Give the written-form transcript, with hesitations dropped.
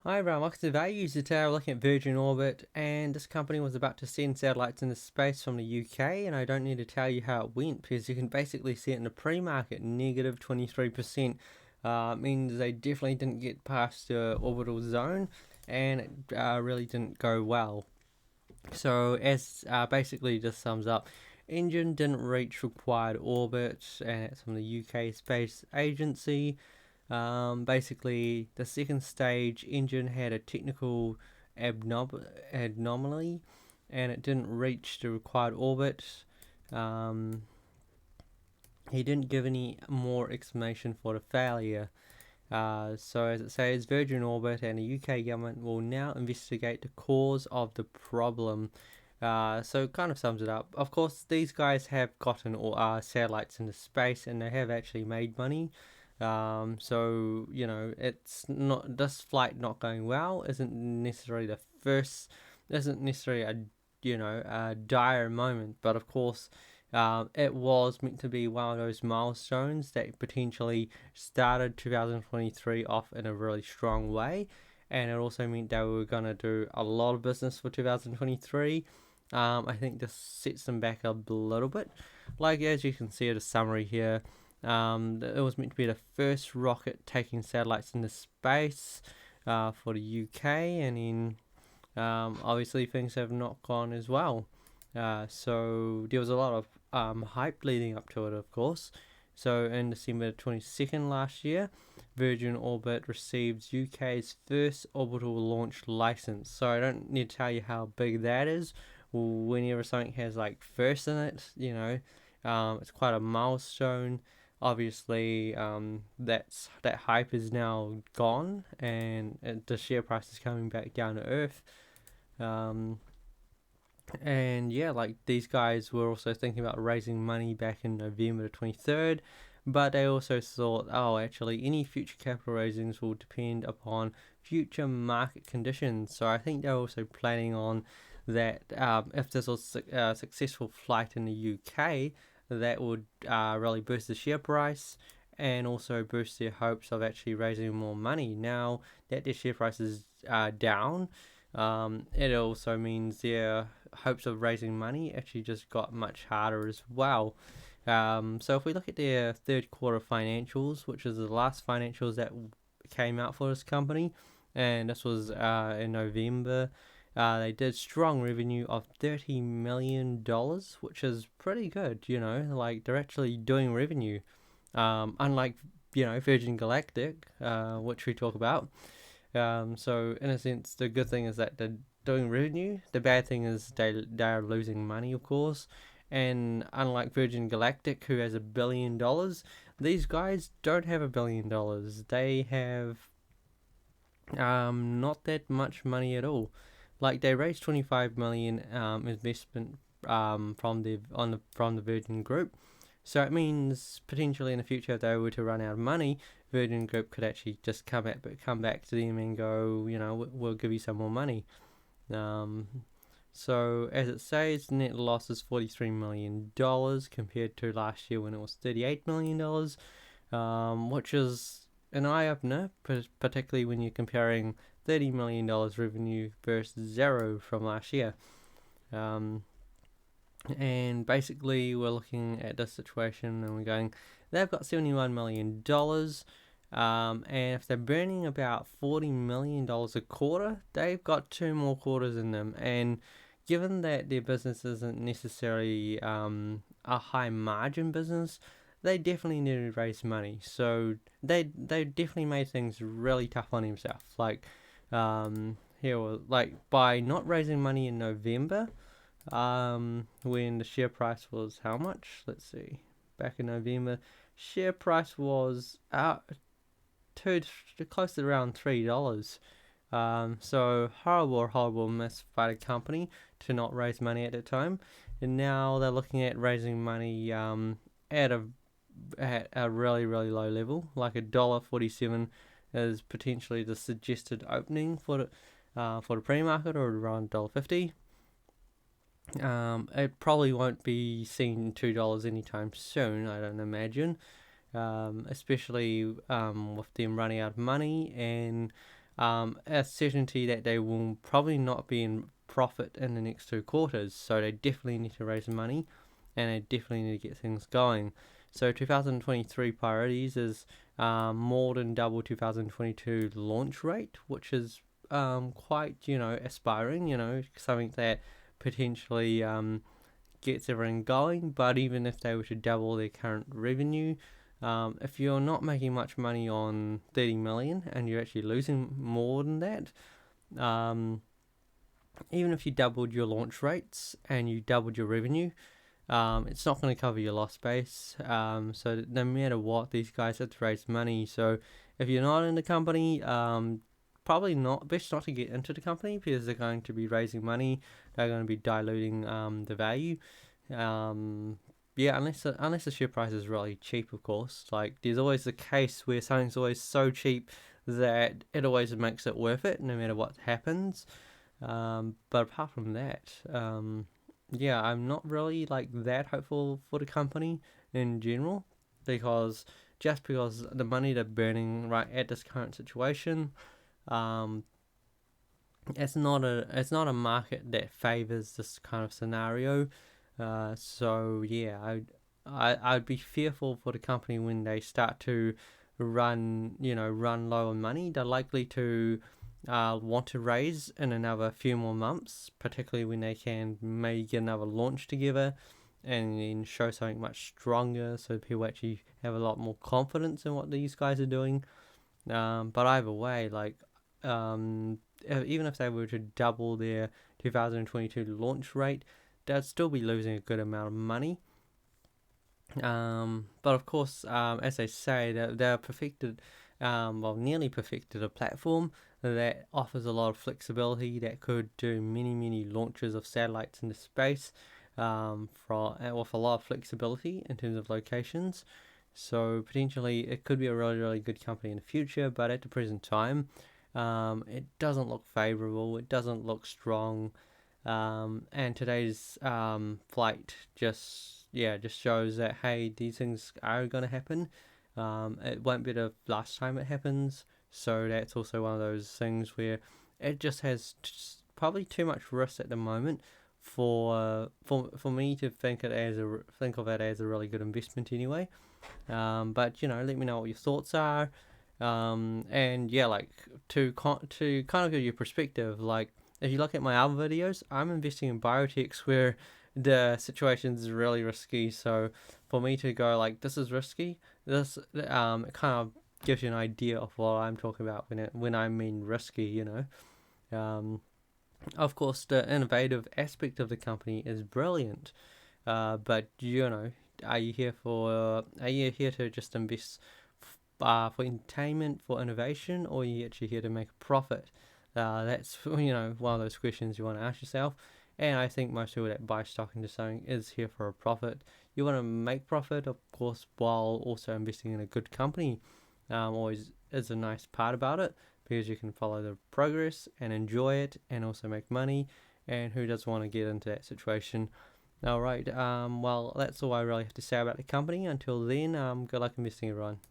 Hi everyone, welcome to the Values. Today we're looking at Virgin Orbit, and this company was about to send satellites into space from the UK, and I don't need to tell you how it went because you can basically see it in the pre-market, negative 23%. Means they definitely didn't get past the orbital zone, and it really didn't go well. So as basically just sums up, engine didn't reach required orbit, and it's from the UK Space Agency. Basically, the second stage engine had a technical anomaly and it didn't reach the required orbit. Um, he didn't give any more explanation for the failure. So, as it says, Virgin Orbit and the UK government will now investigate the cause of the problem. So, it kind of sums it up. Of course, these guys have gotten satellites into space and they have actually made money. So it's not this flight not going well isn't necessarily the first, isn't necessarily a dire moment, but of course, it was meant to be one of those milestones that potentially started 2023 off in a really strong way, and it also meant that we were gonna do a lot of business for 2023. I think this sets them back a little bit. Like as you can see at a summary here, it was meant to be the first rocket taking satellites into space for the UK, and then obviously things have not gone as well. So there was a lot of hype leading up to it, of course. So in December 22nd last year, Virgin Orbit received UK's first orbital launch license. So I don't need to tell you how big that is. Whenever something has like first in it, it's quite a milestone. Obviously, that hype is now gone, and the share price is coming back down to earth. Um, and yeah, like these guys were also thinking about raising money back in November the 23rd, but they also thought, oh, actually, any future capital raisings will depend upon future market conditions. So I think they're also planning on that if this was a successful flight in the UK, that would really boost the share price and also boost their hopes of actually raising more money. Now that their share price is down, it also means their hopes of raising money actually just got much harder as well. So if we look at their third quarter financials, which is the last financials that came out for this company, and this was in November, they did strong revenue of $30 million, which is pretty good. Like they're actually doing revenue, unlike Virgin Galactic, which we talk about. So in a sense, the good thing is that they're doing revenue. The bad thing is they are losing money, of course. And unlike Virgin Galactic, who has $1 billion, these guys don't have $1 billion. They have not that much money at all. Like they raised 25 million investment from the Virgin Group. So it means potentially in the future, if they were to run out of money, Virgin Group could actually just come back to them and go, we'll give you some more money. Um, so as it says, net loss is $43 million compared to last year when it was $38 million, which is an eye opener, particularly when you're comparing $30 million revenue versus zero from last year. Um, and basically, we're looking at this situation and we're going, they've got $71 million. And if they're burning about $40 million a quarter, they've got two more quarters in them. And given that their business isn't necessarily a high margin business, they definitely need to raise money. So they definitely made things really tough on themselves. Like here, like by not raising money in November, when the share price was how much? Let's see. Back in November, share price was to close to around $3. So horrible misfired company to not raise money at the time, and now they're looking at raising money at a really low level, like $1.47 is potentially the suggested opening for the pre-market, or around $1.50. It probably won't be seen $2 anytime soon, I don't imagine. Especially with them running out of money, and a certainty that they will probably not be in profit in the next 2 quarters. So they definitely need to raise money, and they definitely need to get things going. So 2023 priorities is more than double 2022 launch rate, which is quite, aspiring, something that potentially gets everything going. But even if they were to double their current revenue, if you're not making much money on 30 million and you're actually losing more than that, even if you doubled your launch rates and you doubled your revenue, it's not going to cover your loss base. So no matter what, these guys have to raise money. So if you're not in the company, probably not best not to get into the company, because they're going to be raising money. They're going to be diluting the value. Yeah, unless the share price is really cheap, of course. Like, there's always the case where something's always so cheap that it always makes it worth it, no matter what happens. But apart from that, yeah, I'm not really like that hopeful for the company in general, because the money they're burning right at this current situation, um, it's not a market that favors this kind of scenario. So yeah, I'd be fearful for the company when they start to run low on money. They're likely to want to raise in another few more months, particularly when they can maybe get another launch together and then show something much stronger, so people actually have a lot more confidence in what these guys are doing. But either way, like, even if they were to double their 2022 launch rate, they'd still be losing a good amount of money. But of course, as they say, they're perfected, nearly perfected a platform that offers a lot of flexibility, that could do many launches of satellites into space, with a lot of flexibility in terms of locations. So potentially it could be a really good company in the future, but at the present time, it doesn't look favorable. It doesn't look strong. And today's flight just shows that, hey, these things are going to happen. It won't be the last time it happens. So that's also one of those things where it just has probably too much risk at the moment for me to think of it as a really good investment anyway. But let me know what your thoughts are. And yeah, like, to kind of give you perspective, like, if you look at my other videos, I'm investing in biotechs where the situation is really risky. So for me to go like, this is risky, it kind of gives you an idea of what I'm talking about when I mean risky. Of course, the innovative aspect of the company is brilliant, but are you here to just invest for entertainment, for innovation, or are you actually here to make a profit? That's one of those questions you want to ask yourself. And I think most people that buy stock into something is here for a profit. You want to make profit, of course, while also investing in a good company. Always is a nice part about it, because you can follow the progress and enjoy it and also make money. And who doesn't want to get into that situation? All right. Well, that's all I really have to say about the company. Until then, good luck investing, everyone.